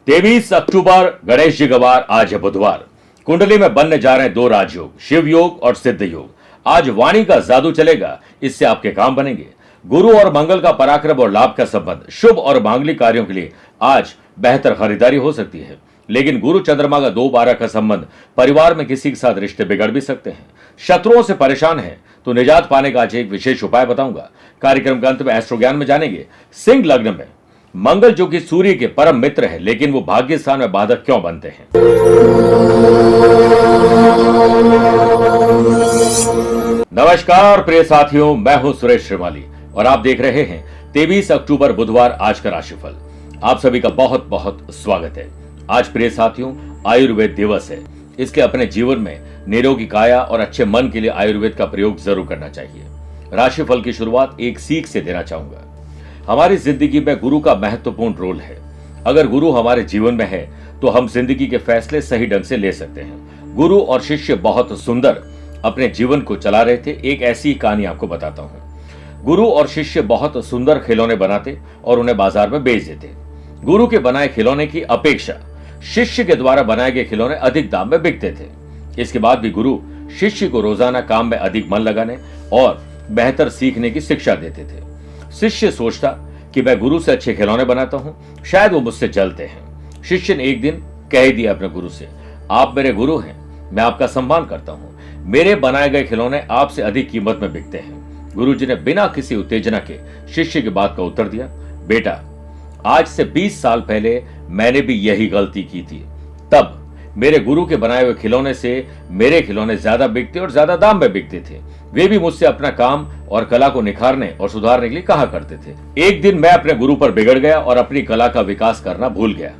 23 अक्टूबर गणेश जी गवार, आज है बुधवार। कुंडली में बनने जा रहे हैं दो राजयोग, शिव योग और सिद्ध योग। आज वाणी का जादू चलेगा, इससे आपके काम बनेंगे। गुरु और मंगल का पराक्रम और लाभ का संबंध, शुभ और मांगलिक कार्यों के लिए आज बेहतर खरीदारी हो सकती है। लेकिन गुरु चंद्रमा का 2-12 का संबंध परिवार में किसी के साथ रिश्ते बिगड़ भी सकते हैं। शत्रुओं से परेशान हैं तो निजात पाने का आज एक विशेष उपाय बताऊंगा। कार्यक्रम के अंत में एस्ट्रो ज्ञान में जानेंगे सिंह लग्न में मंगल जो कि सूर्य के परम मित्र है, लेकिन वो भाग्य स्थान में बाधक क्यों बनते हैं। नमस्कार प्रिय साथियों, मैं हूं सुरेश श्रीमाली और आप देख रहे हैं 23 अक्टूबर बुधवार आज का राशिफल। आप सभी का बहुत बहुत स्वागत है। आज प्रिय साथियों आयुर्वेद दिवस है, इसलिए अपने जीवन में निरोगी काया और अच्छे मन के लिए आयुर्वेद का प्रयोग जरूर करना चाहिए। राशिफल की शुरुआत एक सीख से देना चाहूंगा। हमारी जिंदगी में गुरु का महत्वपूर्ण रोल है। अगर गुरु हमारे जीवन में है तो हम जिंदगी के फैसले सही ढंग से ले सकते हैं। गुरु और शिष्य बहुत सुंदर अपने जीवन को चला रहे थे। एक ऐसी कहानी आपको बताता हूं। गुरु और शिष्य बहुत सुंदर खिलौने बनाते और उन्हें बाजार में बेच देते। गुरु के बनाए खिलौने की अपेक्षा शिष्य के द्वारा बनाए गए खिलौने अधिक दाम में बिकते थे। इसके बाद भी गुरु शिष्य को रोजाना काम में अधिक मन लगाने और बेहतर सीखने की शिक्षा देते थे। शिष्य सोचता कि मैं गुरु से अच्छे खिलौने बनाता हूं, शायद वो मुझसे जलते हैं। शिष्य ने एक दिन कह ही दिया अपने गुरु से, आप मेरे गुरु हैं, मैं आपका सम्मान करता हूं, मेरे बनाए गए खिलौने आपसे अधिक कीमत में बिकते हैं। गुरुजी ने बिना किसी उत्तेजना के शिष्य की बात का उत्तर दिया, बेटा आज से 20 साल पहले मैंने भी यही गलती की थी। तब मेरे गुरु के बनाए हुए खिलौने से मेरे खिलौने ज्यादा बिकते और ज्यादा दाम में बिकते थे। वे भी मुझसे अपना काम और कला को निखारने और सुधारने के लिए कहा करते थे। एक दिन मैं अपने गुरु पर बिगड़ गया और अपनी कला का विकास करना भूल गया।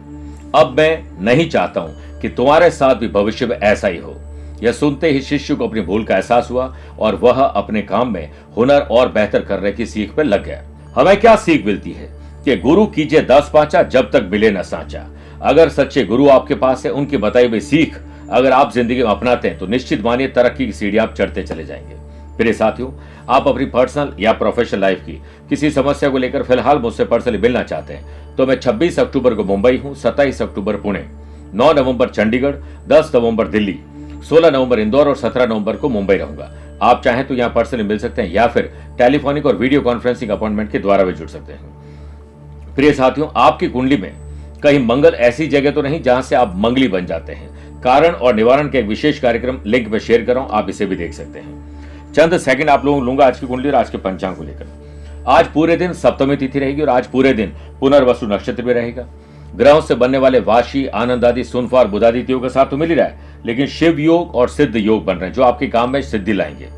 अब मैं नहीं चाहता हूं कि तुम्हारे साथ भी भविष्य में ऐसा ही हो। यह सुनते ही शिष्य को अपनी भूल का एहसास हुआ और वह अपने काम में हुनर और बेहतर करने की सीख पर लग गया। हमें क्या सीख मिलती है कि गुरु कीजिए 10 पांचा, जब तक मिले न सांचा। अगर सच्चे गुरु आपके पास है, उनकी बताई हुई सीख अगर आप जिंदगी में अपनाते हैं तो निश्चित मानिए तरक्की की सीढ़ी आप चढ़ते चले जाएंगे। प्रिय साथियों, आप अपनी पर्सनल या प्रोफेशनल लाइफ की किसी समस्या को लेकर फिलहाल मुझसे पर्सनली मिलना चाहते हैं तो मैं 26 अक्टूबर को मुंबई हूं, 27 अक्टूबर पुणे, 9 नवंबर चंडीगढ़, 10 नवंबर दिल्ली, 16 नवंबर इंदौर और 17 नवंबर को मुंबई रहूंगा। आप चाहें तो यहां पर्सनली मिल सकते हैं या फिर टेलीफोनिक और वीडियो कॉन्फ्रेंसिंग अपॉइंटमेंट के द्वारा भी जुड़ सकते हैं। प्रिय साथियों, आपकी कुंडली में कहीं मंगल ऐसी जगह तो नहीं जहां से आप मंगली बन जाते हैं। कारण और निवारण के एक विशेष कार्यक्रम लिंक पे शेयर कर रहा हूं, आप इसे भी देख सकते हैं। चंद सेकंड आप लोगों लूंगा आज की कुंडली और आज के पंचांग को लेकर। आज पूरे दिन सप्तमी तिथि रहेगी और आज पूरे दिन पुनर्वसु नक्षत्र भी रहेगा। ग्रहों से बनने वाले वाशी, आनंद आदि, सुनफा और बुधादित्यों के साथ तो मिल ही रहा है, लेकिन शिव योग और सिद्ध योग बन रहे हैं जो आपके काम में सिद्धि लाएंगे।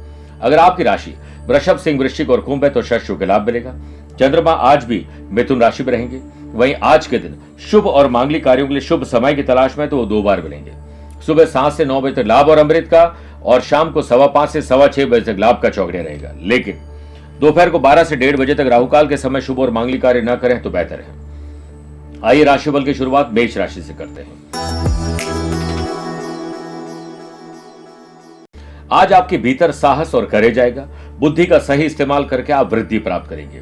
अगर आपकी राशि वृषभ, सिंह, वृश्चिक और कुंभ है तो शस्त्र के लाभ मिलेगा। चंद्रमा आज भी मिथुन राशि में रहेंगे। वहीं आज के दिन शुभ और मांगलिक कार्यों के लिए शुभ समय की तलाश में तो वो 2 बार मिलेंगे। सुबह 7 से 9 बजे तक लाभ और अमृत का और शाम को 5:15 से 6:15 बजे तक लाभ का चौकड़िया रहेगा। लेकिन दोपहर को 12 से 1:30 बजे तक राहुकाल के समय शुभ और मांगलिक कार्य न करें तो बेहतर है। आइए राशिफल की शुरुआत मेष राशि से करते हैं। आज आपके भीतर साहस और करेज आएगा। बुद्धि का सही इस्तेमाल करके आप वृद्धि प्राप्त करेंगे।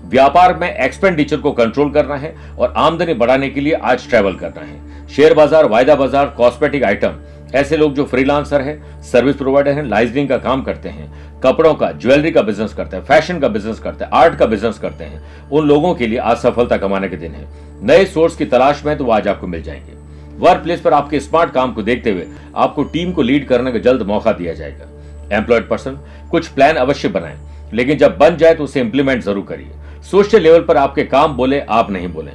व्यापार में एक्सपेंडिचर को कंट्रोल करना है और आमदनी बढ़ाने के लिए आज ट्रैवल करना है। शेयर बाजार, वायदा बाजार, कॉस्मेटिक आइटम, ऐसे लोग जो फ्रीलांसर है, सर्विस प्रोवाइडर है, लाइजनिंग का काम करते हैं, कपड़ों का, ज्वेलरी का बिजनेस करते हैं, फैशन का बिजनेस करते हैं, आर्ट का बिजनेस करते हैं, उन लोगों के लिए आज सफलता कमाने के दिन है। नए सोर्स की तलाश में तो वो आज आपको मिल जाएंगे। वर्क प्लेस पर आपके स्मार्ट काम को देखते हुए आपको टीम को लीड करने का जल्द मौका दिया जाएगा। एम्प्लॉयड पर्सन कुछ प्लान अवश्य बनाएं, लेकिन जब बन जाए तो उसे इंप्लीमेंट जरूर करिए। सोशल लेवल पर आपके काम बोले, आप नहीं बोले।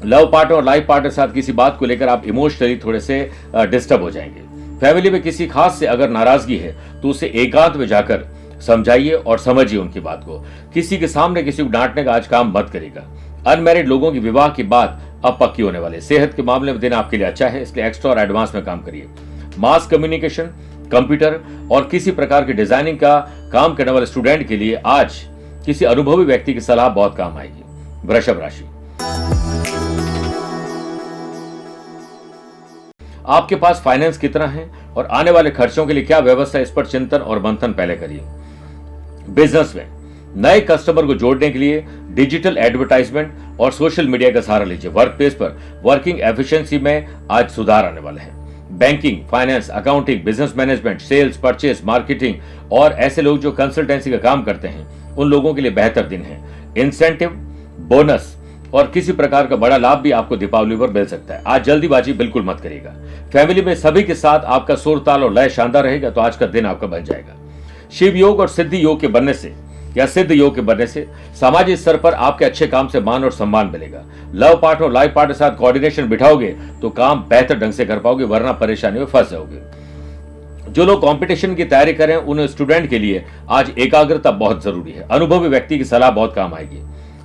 लव पार्टनर और लाइफ पार्टनर के साथ किसी बात को लेकर आप इमोशनली थोड़े से डिस्टर्ब हो जाएंगे। फैमिली में किसी खास से अगर नाराजगी है तो उसे एकांत में जाकर समझाइए और समझिए उनकी बात को। किसी के सामने किसी को डांटने का आज काम मत करेगा। अनमैरिड लोगों की विवाह की बात अब पक्की होने वाले। सेहत के मामले में दिन आपके लिए अच्छा है, इसलिए एक्स्ट्रा और एडवांस में काम करिए। मास कम्युनिकेशन, कंप्यूटर और किसी प्रकार की डिजाइनिंग का काम करने वाले स्टूडेंट के लिए आज किसी अनुभवी व्यक्ति की सलाह बहुत काम आएगी। वृषभ राशि, आपके पास फाइनेंस कितना है और आने वाले खर्चों के लिए क्या व्यवस्था है, इस पर चिंतन और मंथन पहले करिए। बिजनेस में नए कस्टमर को जोड़ने के लिए डिजिटल एडवर्टाइजमेंट और सोशल मीडिया का सहारा लीजिए। वर्क प्लेस पर वर्किंग एफिशिएंसी में आज सुधार आने वाला है। Banking, finance, accounting, business management, sales, purchase, marketing और ऐसे लोग जो कंसल्टेंसी का काम करते हैं, उन लोगों के लिए बेहतर दिन है। इंसेंटिव, बोनस और किसी प्रकार का बड़ा लाभ भी आपको दीपावली पर मिल सकता है। आज जल्दीबाजी बिल्कुल मत करिएगा। फैमिली में सभी के साथ आपका सुर, ताल और लय शानदार रहेगा, तो आज का दिन आपका बन जाएगा। शिव योग और सिद्धि योग के बनने से या सिद्ध योग के बनने से सामाजिक स्तर पर आपके अच्छे काम से मान और सम्मान मिलेगा। लव पार्टनर और लाइफ पार्टनर के साथ कोऑर्डिनेशन बिठाओगे तो काम बेहतर ढंग से कर पाओगे, वरना परेशानी में फंस जाओगे। जो लोग कंपटीशन की तैयारी करें, उन स्टूडेंट के लिए आज एकाग्रता बहुत जरूरी है। अनुभवी व्यक्ति की सलाह बहुत काम आएगी।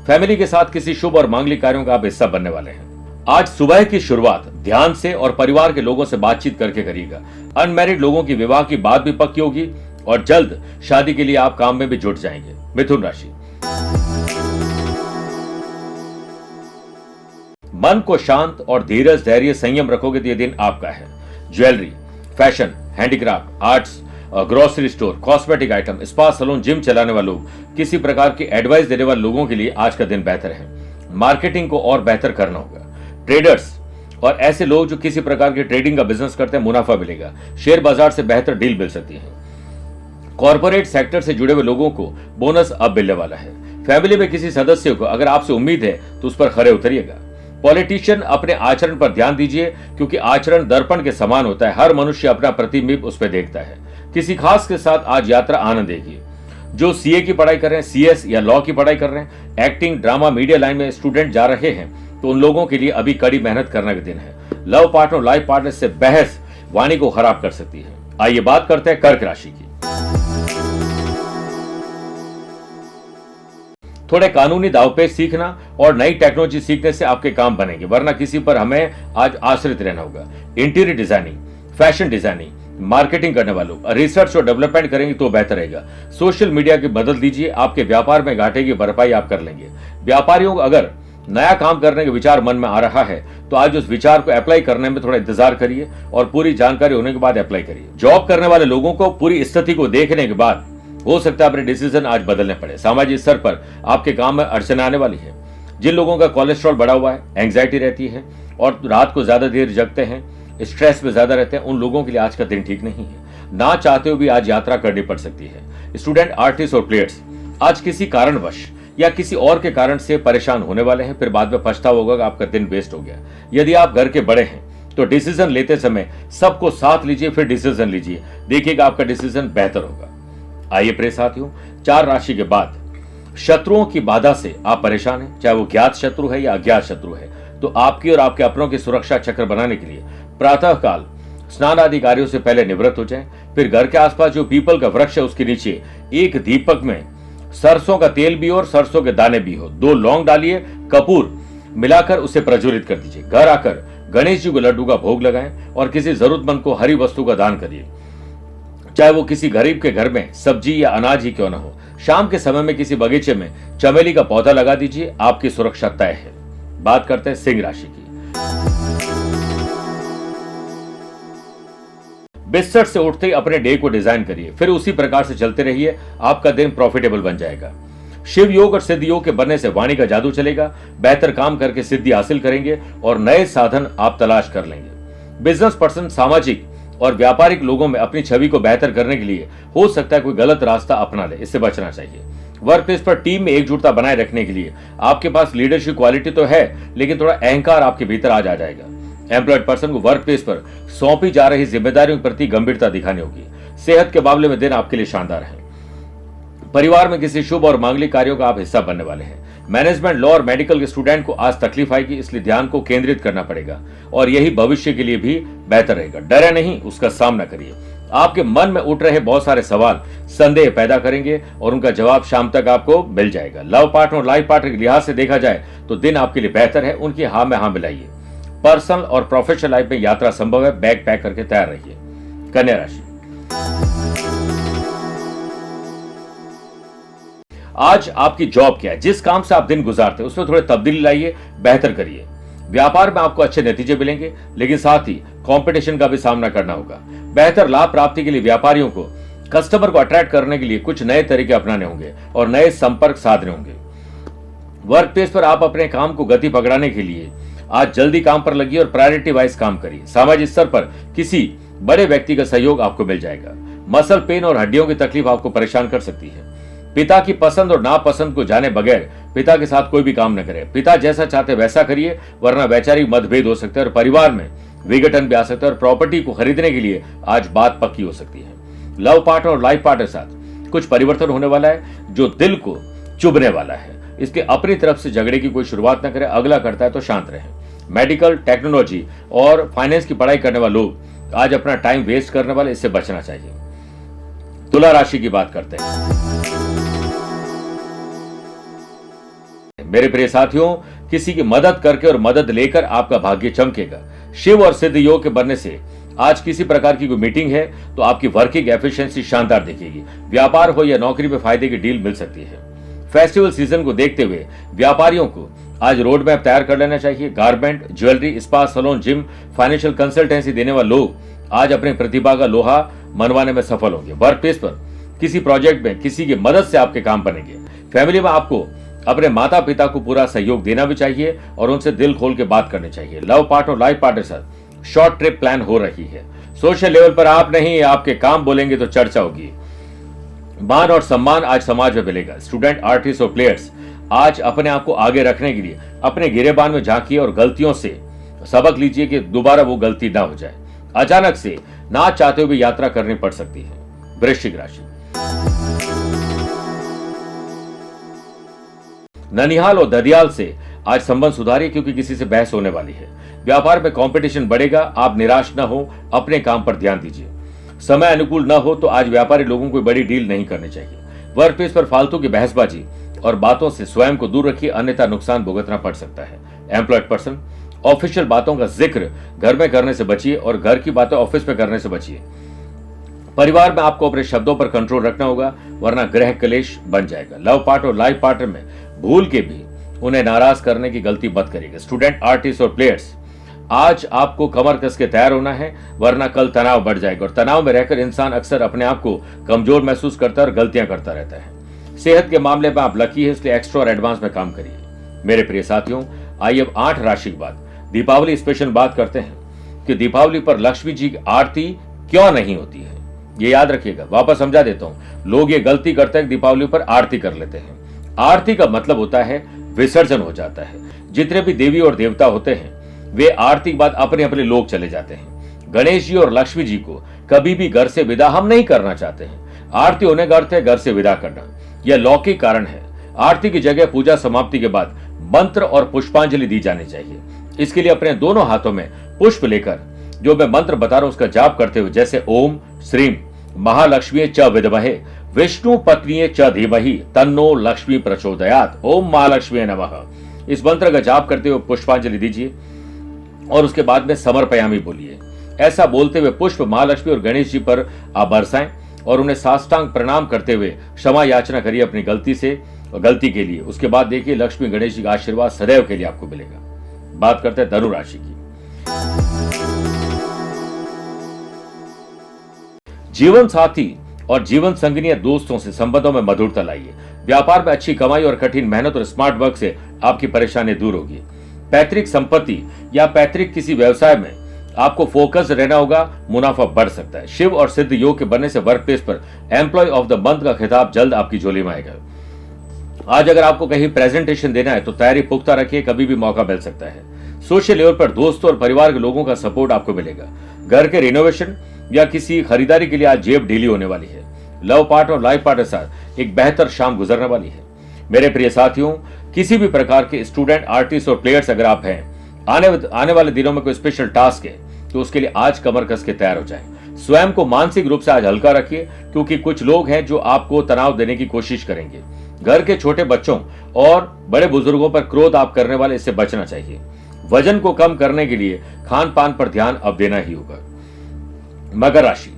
फैमिली के साथ किसी शुभ और मांगलिक कार्यों का आप हिस्सा बनने वाले हैं। आज सुबह की शुरुआत ध्यान से और परिवार के लोगों से बातचीत करके करिएगा। अनमैरिड लोगों की विवाह की बात भी पक्की होगी और जल्द शादी के लिए आप काम में भी जुट जाएंगे। मिथुन राशि, मन को शांत और धीरज, धैर्य, संयम रखोगे तो यह दिन आपका है। Jewellery, fashion, handicraft, arts, grocery store, cosmetic item, spa salon, gym चलाने वाले लोग, किसी प्रकार की एडवाइस देने वाले लोगों के लिए आज का दिन बेहतर है। मार्केटिंग को और बेहतर करना होगा। ट्रेडर्स और ऐसे लोग जो किसी प्रकार के ट्रेडिंग का बिजनेस करते हैं, मुनाफा मिलेगा। शेयर बाजार से बेहतर डील मिल सकती है। कॉर्पोरेट सेक्टर से जुड़े हुए लोगों को बोनस अब मिलने वाला है। फैमिली में किसी सदस्य को अगर आपसे उम्मीद है तो उस पर खरे उतरिएगा। पॉलिटिशियन, अपने आचरण पर ध्यान दीजिए, क्योंकि आचरण दर्पण के समान होता है। हर मनुष्य अपना प्रतिबिंब उस पर देखता है। किसी खास के साथ आज यात्रा आनंद देगी। जो सीए की पढ़ाई कर रहे हैं, सीएस या लॉ की पढ़ाई कर रहे हैं, एक्टिंग, ड्रामा, मीडिया लाइन में स्टूडेंट जा रहे हैं, तो उन लोगों के लिए अभी कड़ी मेहनत करने का दिन है। लव पार्टनर, लाइफ पार्टनर से बहस वाणी को खराब कर सकती है। आइए बात करते हैं कर्क राशि की। थोड़े कानूनी दावपेच सीखना और नई टेक्नोलॉजी सीखने से आपके काम बनेंगे, वरना किसी पर हमें आज आश्रित रहना होगा। Interior designing, fashion designing, marketing करने वालों रिसर्च और डेवलपमेंट करेंगे तो बेहतर रहेगा। सोशल मीडिया की मदद लीजिए, आपके व्यापार में घाटे की भरपाई आप कर लेंगे। व्यापारियों को अगर नया काम करने का विचार मन में आ रहा है तो आज उस विचार को अप्लाई करने में थोड़ा इंतजार करिए और पूरी जानकारी होने के बाद अप्लाई करिए। जॉब करने वाले लोगों को पूरी स्थिति को देखने के बाद हो सकता है अपने डिसीजन आज बदलने पड़े। सामाजिक स्तर पर आपके काम में अड़चन आने वाली है। जिन लोगों का कोलेस्ट्रॉल बढ़ा हुआ है, एंग्जाइटी रहती है और रात को ज्यादा देर जगते हैं, स्ट्रेस में ज्यादा रहते हैं, उन लोगों के लिए आज का दिन ठीक नहीं है। ना चाहते हुए भी आज यात्रा करनी पड़ सकती है। स्टूडेंट, आर्टिस्ट और प्लेयर्स आज किसी कारणवश या किसी और के कारण से परेशान होने वाले हैं, फिर बाद में पछतावा होगा कि आपका दिन वेस्ट हो गया। यदि आप घर के बड़े हैं तो डिसीजन लेते समय सबको साथ लीजिए, फिर डिसीजन लीजिए, देखिएगा आपका डिसीजन बेहतर होगा। आइए प्रिय साथियों, 4 राशि के बाद शत्रुओं की बाधा से आप परेशान हैं, चाहे वो ज्ञात शत्रु है या अज्ञात शत्रु है, तो आपकी और आपके अपनों की सुरक्षा चक्र बनाने के लिए प्रातः काल स्नान आदि कार्यों से पहले निवृत्त हो जाएं। फिर घर के आसपास जो पीपल का वृक्ष है उसके नीचे एक दीपक में सरसों का तेल भी हो और सरसों के दाने भी हो, 2 लौंग डालिए, कपूर मिलाकर उसे प्रज्वलित कर दीजिए। घर आकर गणेश जी को लड्डू का भोग लगाएं और किसी जरूरतमंद को हरी वस्तु का दान करिए, चाहे वो किसी गरीब के घर में सब्जी या अनाज ही क्यों न हो। शाम के समय में किसी बगीचे में चमेली का पौधा लगा दीजिए, आपकी सुरक्षा तय है। बात करते हैं सिंह राशि की। बिस्तर से उठते ही अपने डे को डिजाइन करिए, फिर उसी प्रकार से चलते रहिए, आपका दिन प्रॉफिटेबल बन जाएगा। शिव योग और सिद्ध योग के बनने से वाणी का जादू चलेगा, बेहतर काम करके सिद्धि हासिल करेंगे और नए साधन आप तलाश कर लेंगे। बिजनेस पर्सन सामाजिक और व्यापारिक लोगों में अपनी छवि को बेहतर करने के लिए हो सकता है कोई गलत रास्ता अपना ले, इससे बचना चाहिए। वर्क प्लेस पर टीम में एकजुटता बनाए रखने के लिए आपके पास लीडरशिप क्वालिटी तो है, लेकिन थोड़ा अहंकार आपके भीतर आज आ जाएगा। एम्प्लॉयड पर्सन को वर्क प्लेस पर सौंपी जा रही जिम्मेदारियों के प्रति गंभीरता दिखानी होगी। सेहत के मामले में दिन आपके लिए शानदार है। परिवार में किसी शुभ और मांगलिक कार्यों का आप हिस्सा बनने वाले हैं। मैनेजमेंट, लॉ और मेडिकल के स्टूडेंट को आज तकलीफ आएगी, इसलिए ध्यान को केंद्रित करना पड़ेगा और यही भविष्य के लिए भी बेहतर रहेगा। डरे नहीं, उसका सामना करिए। आपके मन में उठ रहे बहुत सारे सवाल संदेह पैदा करेंगे और उनका जवाब शाम तक आपको मिल जाएगा। लव पार्टनर और लाइफ पार्टनर के लिहाज से देखा जाए तो दिन आपके लिए बेहतर है, उनकी हाँ में हाँ मिलाइए। पर्सनल और प्रोफेशनल लाइफ में यात्रा संभव है, बैग पैक करके तैयार रहिए। कन्या राशि, आज आपकी जॉब क्या है, जिस काम से आप दिन गुजारते हैं उसमें थोड़ी तब्दीली लाइए, बेहतर करिए। व्यापार में आपको अच्छे नतीजे मिलेंगे, लेकिन साथ ही कंपटीशन का भी सामना करना होगा। बेहतर लाभ प्राप्ति के लिए व्यापारियों को कस्टमर को अट्रैक्ट करने के लिए कुछ नए तरीके अपनाने होंगे और नए संपर्क साधने होंगे। वर्क प्लेस पर आप अपने काम को गति पकड़ाने के लिए आज जल्दी काम पर लगिए और प्रायोरिटी वाइज काम करिए। सामाजिक स्तर पर किसी बड़े व्यक्ति का सहयोग आपको मिल जाएगा। मसल पेन और हड्डियों की तकलीफ आपको परेशान कर सकती है। पिता की पसंद और नापसंद को जाने बगैर पिता के साथ कोई भी काम न करें। पिता जैसा चाहते वैसा करिए, वरना वैचारिक मतभेद हो सकते हैं और परिवार में विघटन भी आ सकता है और प्रॉपर्टी को खरीदने के लिए आज बात पक्की हो सकती है। लव पार्टनर और लाइफ पार्टनर के साथ कुछ परिवर्तन होने वाला है जो दिल को चुभने वाला है। इसके अपनी तरफ से झगड़े की कोई शुरुआत न करें, अगला करता है तो शांत रहें। मेडिकल, टेक्नोलॉजी और फाइनेंस की पढ़ाई करने वाले लोग आज अपना टाइम वेस्ट करने वाले, इससे बचना चाहिए। तुला राशि की बात करते हैं। मेरे प्रिय साथियों, किसी की मदद करके और मदद लेकर आपका भाग्य चमकेगा। शिव और सिद्ध योग के बनने से आज किसी प्रकार की कोई मीटिंग है तो आपकी वर्किंग एफिशिएंसी शानदार दिखेगी। व्यापार हो या नौकरी में फायदे की डील मिल सकती है। फेस्टिवल सीजन को देखते हुए व्यापारियों को आज रोड मैप तैयार कर लेना चाहिए। Garment, jewellery, spa, salon, gym, financial consultancy देने वाले लोग आज अपनी प्रतिभा का लोहा मनवाने में सफल होंगे। वर्क प्लेस पर किसी प्रोजेक्ट में किसी की मदद से आपके काम बनेंगे। फैमिली में आपको अपने माता पिता को पूरा सहयोग देना भी चाहिए और उनसे दिल खोल के बात करनी चाहिए। लव पार्टनर और लाइफ पार्टनर के साथ शॉर्ट ट्रिप प्लान हो रही है। सोशल लेवल पर आप नहीं, आपके काम बोलेंगे तो चर्चा होगी। मान और सम्मान आज समाज में मिलेगा। स्टूडेंट, आर्टिस्ट और प्लेयर्स आज अपने आप को आगे रखने के लिए अपने गिरेबान में झांकिए और गलतियों से सबक लीजिए कि दोबारा वो गलती ना हो जाए। अचानक से ना चाहते हुए यात्रा करनी पड़ सकती है। वृश्चिक राशि। ननिहाल और ददियाल से आज संबंध सुधारिए क्योंकि किसी से बहस होने वाली है। व्यापार में कंपटीशन बढ़ेगा, आप निराश न हो, अपने काम पर ध्यान दीजिए। समय अनुकूल न हो तो आज व्यापारी लोगों को बड़ी डील नहीं करनी चाहिए। वर्क प्लेस पर फालतू की बहसबाजी और बातों से स्वयं को दूर रखिए, अन्यथा नुकसान भुगतना पड़ सकता है। एम्प्लॉयड पर्सन, ऑफिशियल बातों का जिक्र घर में करने से बचिए और घर की बातें ऑफिस में करने से बचिए। परिवार में आपको अपने शब्दों पर कंट्रोल रखना होगा, वरना गृह क्लेश बन जाएगा। लव पार्टनर और लाइफ पार्टनर में भूल के भी उन्हें नाराज करने की गलती मत करिएगा। स्टूडेंट, आर्टिस्ट और प्लेयर्स आज आपको कमर कस के तैयार होना है, वरना कल तनाव बढ़ जाएगा और तनाव में रहकर इंसान अक्सर अपने आप को कमजोर महसूस करता है और गलतियां करता रहता है। सेहत के मामले में आप लकी है, इसलिए एक्स्ट्रा और एडवांस में काम करिए। मेरे प्रिय साथियों, आइए अब 8 राशि के बाद दीपावली स्पेशल बात करते हैं कि दीपावली पर लक्ष्मी जी की आरती क्यों नहीं होती है। ये याद रखिएगा, वापस समझा देता हूं। लोग ये गलती करते हैं, दीपावली पर आरती कर लेते हैं। आरती का मतलब होता है विसर्जन हो जाता है। जितने भी देवी और देवता होते हैं वे आरती के बाद अपने अपने लोग चले जाते हैं। गणेश जी और लक्ष्मी जी को कभी भी घर से विदा हम नहीं करना चाहते हैं। आरती होने का अर्थ है घर से विदा करना। यह लौकिक कारण है। आरती की जगह पूजा समाप्ति के बाद मंत्र और पुष्पांजलि दी जानी चाहिए। इसके लिए अपने दोनों हाथों में पुष्प लेकर जो मैं मंत्र बता रहा हूं उसका जाप करते हुए, जैसे ओम श्रीम महालक्ष्मी च विद्महे विष्णु पत्नी च धीमहि तन्नो लक्ष्मी प्रचोदयात ओम महालक्ष्मी नमः, इस मंत्र का जाप करते हुए पुष्पांजलि दीजिए और उसके बाद में समर्पयामि बोलिए। ऐसा बोलते हुए पुष्प महालक्ष्मी और गणेश जी पर आप बरसाएं और उन्हें साष्टांग प्रणाम करते हुए क्षमा याचना करिए अपनी गलती के लिए। उसके बाद देखिए लक्ष्मी गणेश जी का आशीर्वाद सदैव के लिए आपको मिलेगा। बात करते हैं धनु राशि की। जीवन साथी और जीवन संगिनी दोस्तों से संबंधों में मधुरता लाइए। व्यापार में अच्छी कमाई और कठिन मेहनत और स्मार्ट वर्क से आपकी परेशानी दूर होगी। पैतृक संपत्ति या पैतृक किसी व्यवसाय में आपको फोकस रहना होगा, मुनाफा बढ़ सकता है। शिव और सिद्ध योग के बनने से वर्क प्लेस पर एम्प्लॉय ऑफ द मंथ का खिताब जल्द आपकी झोली में आएगा। आज अगर आपको कहीं प्रेजेंटेशन देना है तो तैयारी पुख्ता रखिए, कभी भी मौका मिल सकता है। सोशल लेवल पर दोस्तों और परिवार के लोगों का सपोर्ट आपको मिलेगा। घर के रिनोवेशन या किसी खरीदारी के लिए आज जेब ढीली होने वाली है। लव पार्टनर और लाइफ पार्टनर के साथ एक बेहतर शाम गुजरने वाली है। मेरे प्रिय साथियों, किसी भी प्रकार के स्टूडेंट, आर्टिस्ट और प्लेयर्स अगर आप हैं, आने वाले दिनों में कोई स्पेशल टास्क है तो उसके लिए आज कमर कस के तैयार हो जाएं। स्वयं को मानसिक रूप से आज हल्का रखिए क्योंकि कुछ लोग हैं जो आपको तनाव देने की कोशिश करेंगे। घर के छोटे बच्चों और बड़े बुजुर्गों पर क्रोध आप करने वाले, इससे बचना चाहिए। वजन को कम करने के लिए खान पान पर ध्यान अब देना ही होगा। मकर राशि।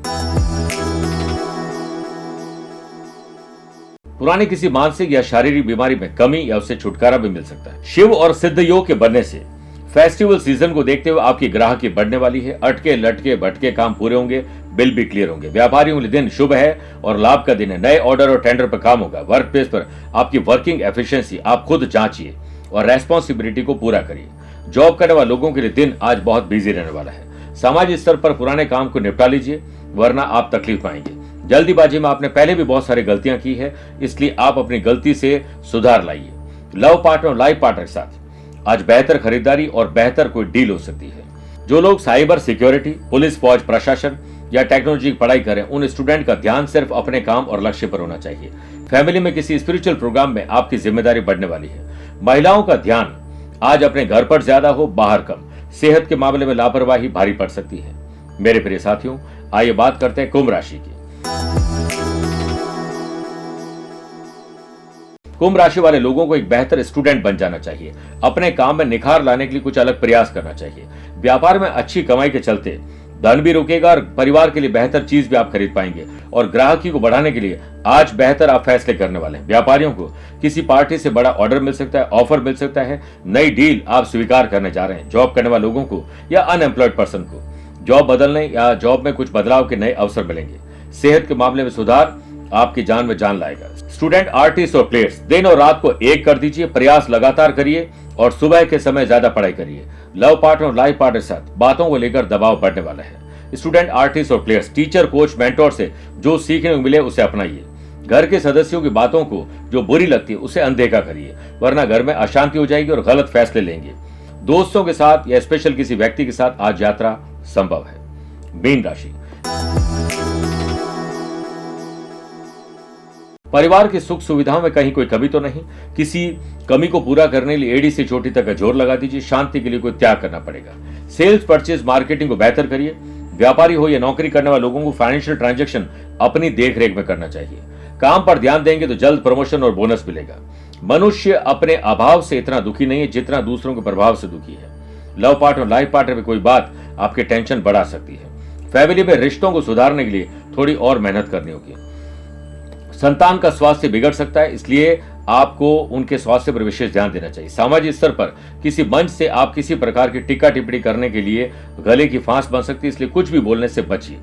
पुरानी किसी मानसिक या शारीरिक बीमारी में कमी या उससे छुटकारा भी मिल सकता है। शिव और सिद्ध योग के बनने से फेस्टिवल सीजन को देखते हुए आपकी ग्राहकी बढ़ने वाली है। अटके लटके भटके काम पूरे होंगे। बिल भी क्लियर होंगे। व्यापारियों के लिए दिन शुभ है और लाभ का दिन है। नए ऑर्डर और टेंडर पर काम होगा। वर्क प्लेस पर आपकी वर्किंग एफिशिएंसी आप खुद जांचिए और रेस्पॉन्सिबिलिटी को पूरा करिए। जॉब करने वाले लोगों के लिए दिन आज बहुत बिजी रहने वाला है। सामाजिक स्तर पर पुराने काम को निपटा लीजिए, वरना आप तकलीफ पाएंगे। जल्दीबाजी में आपने पहले भी बहुत सारी गलतियां की है, इसलिए आप अपनी गलती से सुधार लाइए। लव पार्टनर और लाइफ पार्टनर के साथ आज बेहतर खरीदारी और बेहतर कोई डील हो सकती है। जो लोग साइबर सिक्योरिटी, पुलिस, फौज, प्रशासन या टेक्नोलॉजी की पढ़ाई करें, उन स्टूडेंट का ध्यान सिर्फ अपने काम और लक्ष्य पर होना चाहिए। फैमिली में किसी स्पिरिचुअल प्रोग्राम में आपकी जिम्मेदारी बढ़ने वाली है। महिलाओं का ध्यान आज अपने घर पर ज्यादा हो, बाहर कम। सेहत के मामले में लापरवाही भारी पड़ सकती है। मेरे प्रिय साथियों, आइए बात करते हैं कुंभ राशि की। कुंभ राशि वाले लोगों को एक बेहतर स्टूडेंट बन जाना चाहिए। अपने काम में निखार लाने के लिए कुछ अलग प्रयास करना चाहिए। व्यापार में अच्छी कमाई के चलते धन भी रुकेगा और परिवार के लिए बेहतर चीज भी आप खरीद पाएंगे और ग्राहकी को बढ़ाने के लिए आज बेहतर आप फैसले करने वाले हैं। व्यापारियों को किसी पार्टी से बड़ा ऑर्डर मिल सकता है, ऑफर मिल सकता है, नई डील आप स्वीकार करने जा रहे हैं। जॉब करने वाले लोगों को या अनएम्प्लॉयड पर्सन को जॉब बदलने या जॉब में कुछ बदलाव के नए अवसर मिलेंगे। सेहत के मामले में सुधार आपकी जान में जान लाएगा। स्टूडेंट, आर्टिस्ट और प्लेयर्स दिन और रात को एक कर दीजिए, प्रयास लगातार करिए और सुबह के समय ज्यादा पढ़ाई करिए। लव पार्टनर और लाइफ पार्टनर के साथ बातों को लेकर दबाव बढ़ने वाला है। स्टूडेंट, आर्टिस्ट और प्लेयर्स टीचर, कोच, मेंटोर से जो सीखने को मिले उसे अपनाइए। घर के सदस्यों की बातों को जो बुरी लगती है उसे अनदेखा करिए, वरना घर में अशांति हो जाएगी और गलत फैसले लेंगे। दोस्तों के साथ या स्पेशल किसी व्यक्ति के साथ आज यात्रा संभव है। मीन राशि, परिवार की सुख सुविधाओं में कहीं कोई कमी तो नहीं। किसी कमी को पूरा करने के लिए एड़ी से चोटी तक का जोर लगा दीजिए। शांति के लिए कोई त्याग करना पड़ेगा। सेल्स, परचेज, मार्केटिंग को बेहतर करिए। व्यापारी हो या नौकरी करने वाले लोगों को फाइनेंशियल ट्रांजैक्शन अपनी देखरेख में करना चाहिए। काम पर ध्यान देंगे तो जल्द प्रमोशन और बोनस मिलेगा। मनुष्य अपने अभाव से इतना दुखी नहीं है जितना दूसरों के प्रभाव से दुखी है। लव पार्टनर और लाइफ पार्टनर में कोई बात आपके टेंशन बढ़ा सकती है। फैमिली में रिश्तों को सुधारने के लिए थोड़ी और मेहनत करनी होगी। संतान का स्वास्थ्य बिगड़ सकता है, इसलिए आपको उनके स्वास्थ्य पर विशेष ध्यान देना चाहिए। सामाजिक स्तर पर किसी मंच से आप किसी प्रकार की टीका टिप्पणी करने के लिए गले की फांस बन सकती है, इसलिए कुछ भी बोलने से बचिए।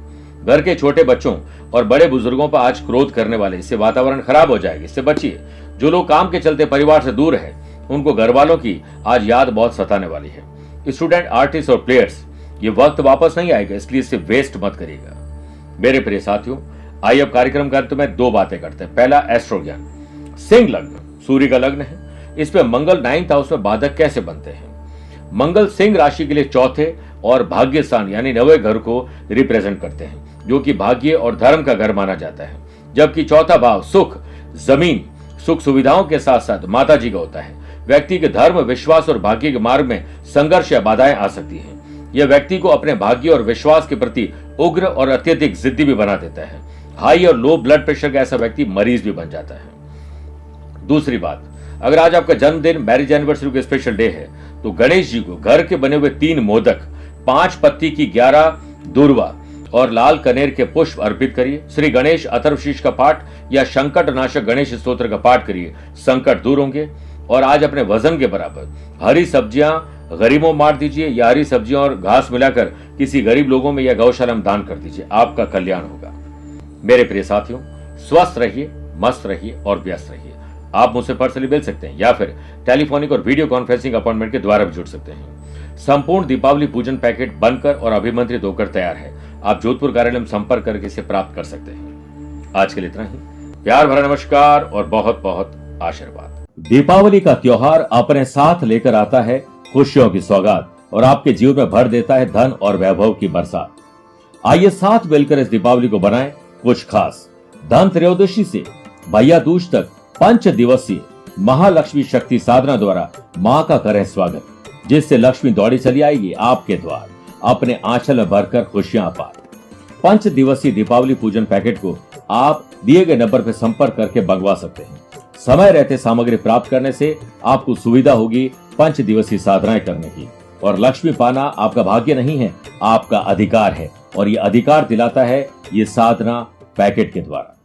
घर के छोटे बच्चों और बड़े बुजुर्गों पर आज क्रोध करने वाले, इससे वातावरण खराब हो जाएगा, इससे बचिए। जो लोग काम के चलते परिवार से दूर है, उनको घर वालों की आज याद बहुत सताने वाली है। स्टूडेंट, आर्टिस्ट और प्लेयर्स, ये वक्त वापस नहीं आएगा, इसलिए इसे वेस्ट मत करिएगा। मेरे प्रिय साथियों, आइए अब कार्यक्रम के अंत में दो बातें करते हैं। पहला, एस्ट्रो ज्ञान। सिंह लग्न सूर्य का लग्न है, इस पे मंगल 9th हाउस में बाधक कैसे बनते हैं। मंगल सिंह राशि के लिए चौथे और भाग्य स्थान यानी 9वें घर को रिप्रेजेंट करते हैं, जो कि भाग्य और धर्म का घर माना जाता है। जबकि चौथा भाव सुख, जमीन, सुख सुविधाओं के साथ साथ माता जी का होता है। व्यक्ति के धर्म, विश्वास और भाग्य के मार्ग में संघर्ष या बाधाएं आ सकती हैं। यह व्यक्ति को अपने भाग्य और विश्वास के प्रति उग्र और अत्यधिक जिद्दी भी बना देता है। हाई और लो ब्लड प्रेशर का ऐसा व्यक्ति मरीज भी बन जाता है। दूसरी बात, अगर आज आपका जन्मदिन, मैरिज एनिवर्सरी का स्पेशल डे है, तो गणेश जी को घर के बने हुए 3 मोदक, 5 पत्ती की 11 दूर्वा और लाल कनेर के पुष्प अर्पित करिए। श्री गणेश अथर्वशीष का पाठ या संकट नाशक गणेश स्तोत्र का पाठ करिए, संकट दूर होंगे। और आज अपने वजन के बराबर हरी सब्जियां गरीबों में बांट दीजिए या हरी सब्जियां और घास मिलाकर किसी गरीब लोगों में या गौशाला में दान कर दीजिए, आपका कल्याण होगा। मेरे प्रिय साथियों, स्वस्थ रहिए, मस्त रहिए और व्यस्त रहिए। आप मुझसे पर्सनली मिल सकते हैं या फिर टेलीफोनिक और वीडियो कॉन्फ्रेंसिंग अपॉइंटमेंट के द्वारा भी जुड़ सकते हैं। संपूर्ण दीपावली पूजन पैकेट बनकर और अभिमंत्रित होकर तैयार है। आप जोधपुर कार्यालय में संपर्क करके इसे प्राप्त कर सकते हैं। आज के लिए इतना ही। प्यार भरा नमस्कार और बहुत बहुत आशीर्वाद। दीपावली का त्योहार अपने साथ लेकर आता है खुशियों की सौगात और आपके जीवन में भर देता है धन और वैभव की बरसात। आइए साथ मिलकर इस दीपावली को बनाएं कुछ खास। धन त्रयोदशी से भैया दूज तक 5 दिवसीय महालक्ष्मी शक्ति साधना द्वारा मां का करें स्वागत, जिससे लक्ष्मी दौड़ी चली आएगी आपके द्वार, अपने आंचल में भरकर खुशियां अपार। 5 दिवसीय दीपावली पूजन पैकेट को आप दिए गए नंबर पर संपर्क करके मंगवा सकते हैं। समय रहते सामग्री प्राप्त करने से आपको सुविधा होगी 5 दिवसीय साधनाएं करने की। और लक्ष्मी पाना आपका भाग्य नहीं है, आपका अधिकार है, और ये अधिकार दिलाता है ये साधना पैकेट के द्वारा।